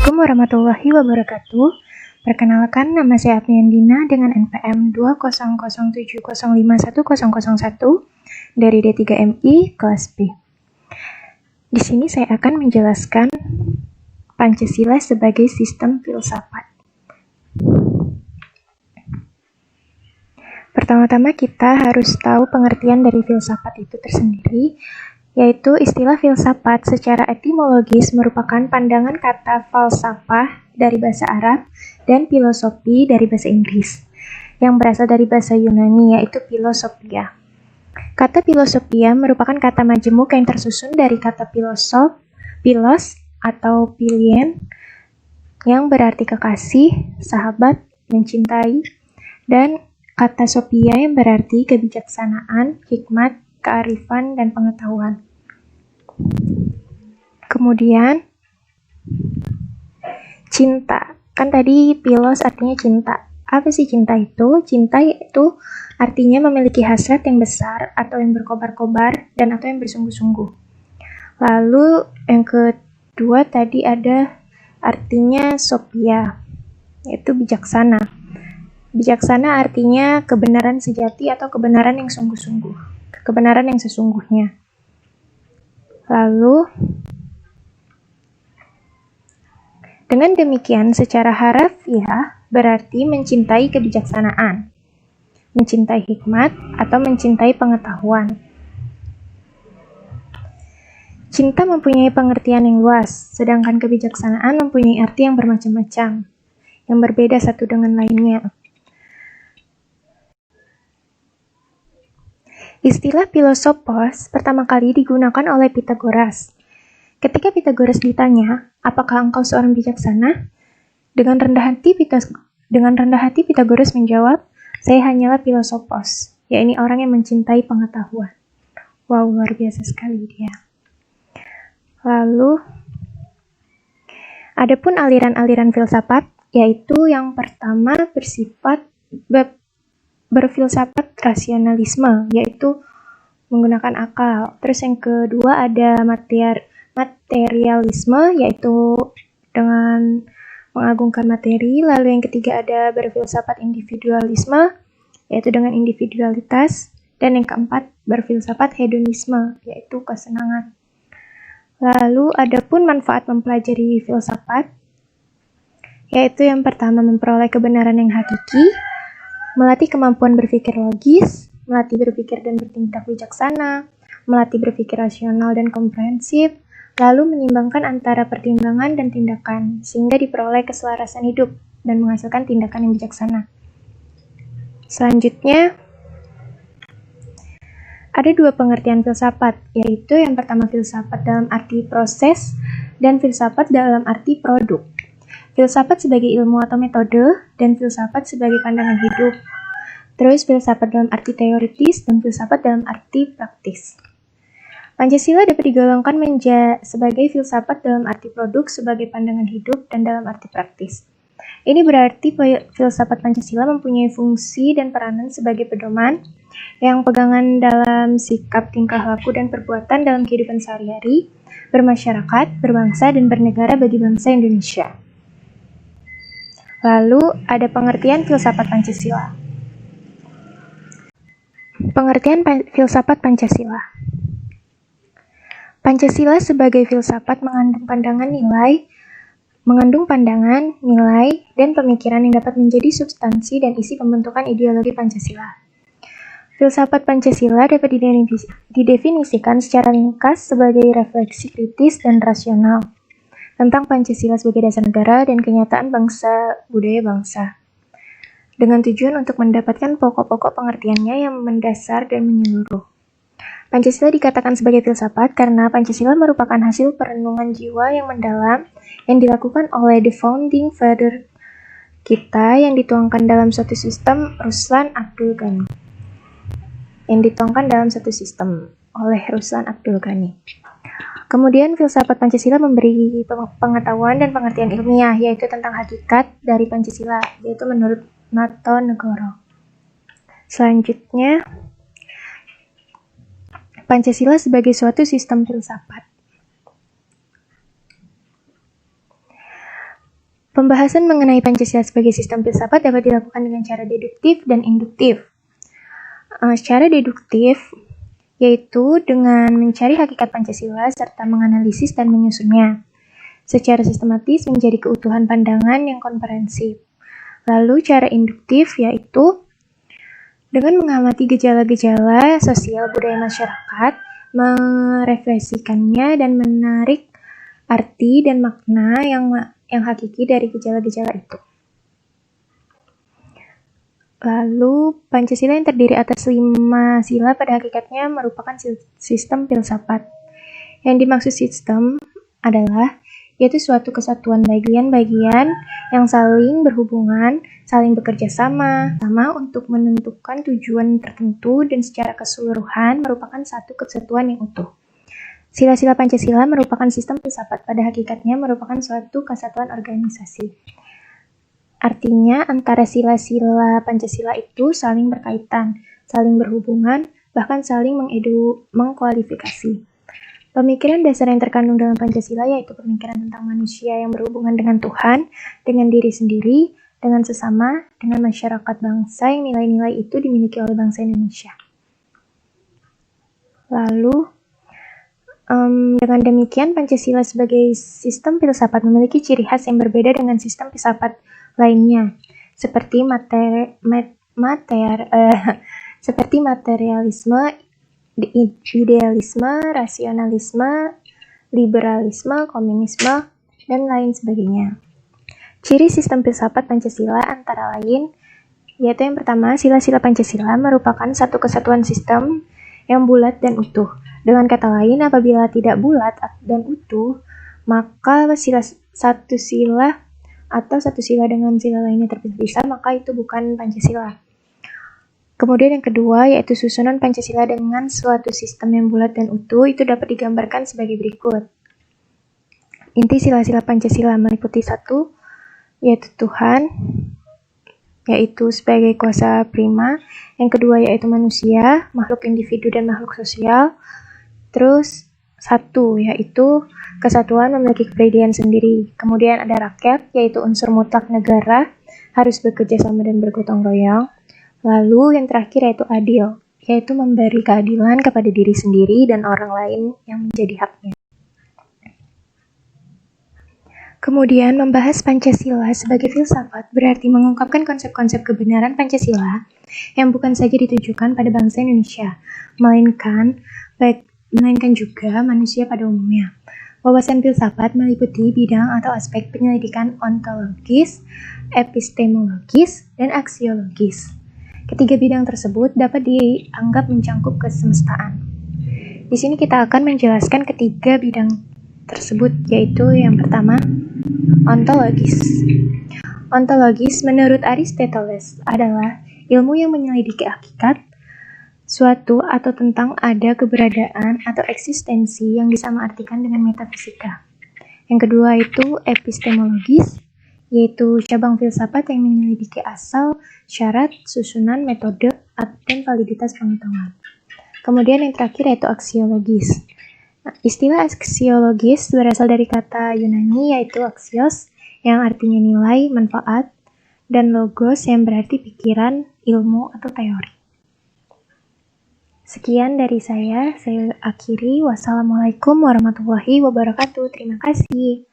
Assalamualaikum warahmatullahi wabarakatuh. Perkenalkan, nama saya Apniandina dengan NPM 20070511001 dari D3MI kelas B. Di sini saya akan menjelaskan Pancasila sebagai sistem filsafat. Pertama-tama kita harus tahu pengertian dari filsafat itu tersendiri, yaitu istilah filsafat secara etimologis merupakan pandangan kata falsafah dari bahasa Arab dan filosofi dari bahasa Inggris, yang berasal dari bahasa Yunani yaitu philosophia. Kata philosophia merupakan kata majemuk yang tersusun dari kata filosof, philos atau philien, yang berarti kekasih, sahabat, mencintai, dan kata sophia yang berarti kebijaksanaan, hikmat, kearifan, dan pengetahuan. Kemudian, cinta. Kan tadi philos artinya cinta. Apa sih cinta itu? Cinta itu artinya memiliki hasrat yang besar atau yang berkobar-kobar dan atau yang bersungguh-sungguh. Lalu yang kedua tadi ada artinya sophia, yaitu bijaksana. Bijaksana artinya kebenaran sejati atau kebenaran yang sungguh-sungguh. Kebenaran yang sesungguhnya. Lalu, dengan demikian secara harafiah berarti mencintai kebijaksanaan, mencintai hikmat, atau mencintai pengetahuan. Cinta mempunyai pengertian yang luas, sedangkan kebijaksanaan mempunyai arti yang bermacam-macam, yang berbeda satu dengan lainnya. Istilah filosofos pertama kali digunakan oleh Pythagoras. Ketika Pythagoras ditanya, apakah engkau seorang bijaksana? Dengan rendah hati Pythagoras menjawab, saya hanyalah filosofos, yakni orang yang mencintai pengetahuan. Wow, luar biasa sekali dia. Lalu, adapun aliran-aliran filsafat, yaitu yang pertama berfilsafat rasionalisme, yaitu menggunakan akal. Terus yang kedua ada materialisme, yaitu dengan mengagungkan materi. Lalu yang ketiga ada berfilsafat individualisme, yaitu dengan individualitas. Dan yang keempat berfilsafat hedonisme, yaitu kesenangan. Lalu adapun manfaat mempelajari filsafat, yaitu yang pertama memperoleh kebenaran yang hakiki, melatih kemampuan berpikir logis, melatih berpikir dan bertindak bijaksana, melatih berpikir rasional dan komprehensif, lalu menyeimbangkan antara pertimbangan dan tindakan, sehingga diperoleh keselarasan hidup dan menghasilkan tindakan yang bijaksana. Selanjutnya, ada dua pengertian filsafat, yaitu yang pertama filsafat dalam arti proses dan filsafat dalam arti produk. Filsafat sebagai ilmu atau metode, dan filsafat sebagai pandangan hidup. Terus filsafat dalam arti teoritis, dan filsafat dalam arti praktis. Pancasila dapat digolongkan sebagai filsafat dalam arti produk, sebagai pandangan hidup, dan dalam arti praktis. Ini berarti filsafat Pancasila mempunyai fungsi dan peranan sebagai pedoman, yang pegangan dalam sikap, tingkah laku, dan perbuatan dalam kehidupan sehari-hari, bermasyarakat, berbangsa, dan bernegara bagi bangsa Indonesia. Lalu, ada pengertian filsafat Pancasila. Pengertian filsafat Pancasila. Pancasila sebagai filsafat mengandung pandangan, nilai, dan pemikiran yang dapat menjadi substansi dan isi pembentukan ideologi Pancasila. Filsafat Pancasila dapat didefinisikan secara ringkas sebagai refleksi kritis dan rasional tentang Pancasila sebagai dasar negara dan kenyataan budaya bangsa, dengan tujuan untuk mendapatkan pokok-pokok pengertiannya yang mendasar dan menyeluruh. Pancasila dikatakan sebagai filsafat karena Pancasila merupakan hasil perenungan jiwa yang mendalam yang dilakukan oleh the founding father kita yang dituangkan dalam suatu sistem Ruslan Abdul Ghani. Kemudian filsafat Pancasila memberi pengetahuan dan pengertian ilmiah, yaitu tentang hakikat dari Pancasila, yaitu menurut Natonegoro. Selanjutnya, Pancasila sebagai suatu sistem filsafat. Pembahasan mengenai Pancasila sebagai sistem filsafat dapat dilakukan dengan cara deduktif dan induktif. Secara deduktif yaitu dengan mencari hakikat Pancasila serta menganalisis dan menyusunnya secara sistematis menjadi keutuhan pandangan yang komprehensif. Lalu cara induktif yaitu dengan mengamati gejala-gejala sosial budaya masyarakat, merefleksikannya dan menarik arti dan makna yang hakiki dari gejala-gejala itu. Lalu, Pancasila yang terdiri atas 5 sila pada hakikatnya merupakan sistem filsafat. Yang dimaksud sistem adalah yaitu suatu kesatuan bagian-bagian yang saling berhubungan, saling bekerja sama untuk menentukan tujuan tertentu dan secara keseluruhan merupakan satu kesatuan yang utuh. Sila-sila Pancasila merupakan sistem filsafat, pada hakikatnya merupakan suatu kesatuan organisasi. Artinya, antara sila-sila Pancasila itu saling berkaitan, saling berhubungan, bahkan saling mengkualifikasi. Pemikiran dasar yang terkandung dalam Pancasila yaitu pemikiran tentang manusia yang berhubungan dengan Tuhan, dengan diri sendiri, dengan sesama, dengan masyarakat bangsa yang nilai-nilai itu dimiliki oleh bangsa Indonesia. Lalu, dengan demikian, Pancasila sebagai sistem filsafat memiliki ciri khas yang berbeda dengan sistem filsafat lainnya, seperti materialisme, idealisme, rasionalisme, liberalisme, komunisme, dan lain sebagainya. Ciri sistem filsafat Pancasila antara lain yaitu yang pertama, sila-sila Pancasila merupakan satu kesatuan sistem yang bulat dan utuh. Dengan kata lain, apabila tidak bulat dan utuh, maka satu sila dengan sila lainnya terpisah, maka itu bukan Pancasila. Kemudian yang kedua, yaitu susunan Pancasila dengan suatu sistem yang bulat dan utuh, itu dapat digambarkan sebagai berikut. Inti sila-sila Pancasila meliputi satu, yaitu Tuhan, yaitu sebagai kuasa prima. Yang kedua, yaitu manusia, makhluk individu dan makhluk sosial. Terus satu, yaitu kesatuan memiliki kepribadian sendiri. Kemudian ada rakyat, yaitu unsur mutlak negara, harus bekerja sama dan bergotong royong. Lalu yang terakhir yaitu adil, yaitu memberi keadilan kepada diri sendiri dan orang lain yang menjadi haknya. Kemudian membahas Pancasila sebagai filsafat berarti mengungkapkan konsep-konsep kebenaran Pancasila yang bukan saja ditujukan pada bangsa Indonesia, melainkan juga manusia pada umumnya. Wawasan filsafat meliputi bidang atau aspek penyelidikan ontologis, epistemologis, dan aksiologis. Ketiga bidang tersebut dapat dianggap mencangkup kesemestaan. Di sini kita akan menjelaskan ketiga bidang tersebut, yaitu yang pertama, ontologis. Ontologis menurut Aristoteles adalah ilmu yang menyelidiki hakikat suatu atau tentang ada keberadaan atau eksistensi yang disamaartikan dengan metafisika. Yang kedua itu epistemologis, yaitu cabang filsafat yang menyelidiki asal, syarat, susunan, metode, dan validitas pengetahuan. Kemudian yang terakhir yaitu aksiologis. Istilah aksiologis berasal dari kata Yunani yaitu axios, yang artinya nilai, manfaat, dan logos yang berarti pikiran, ilmu, atau teori. Sekian dari saya akhiri. Wassalamualaikum warahmatullahi wabarakatuh. Terima kasih.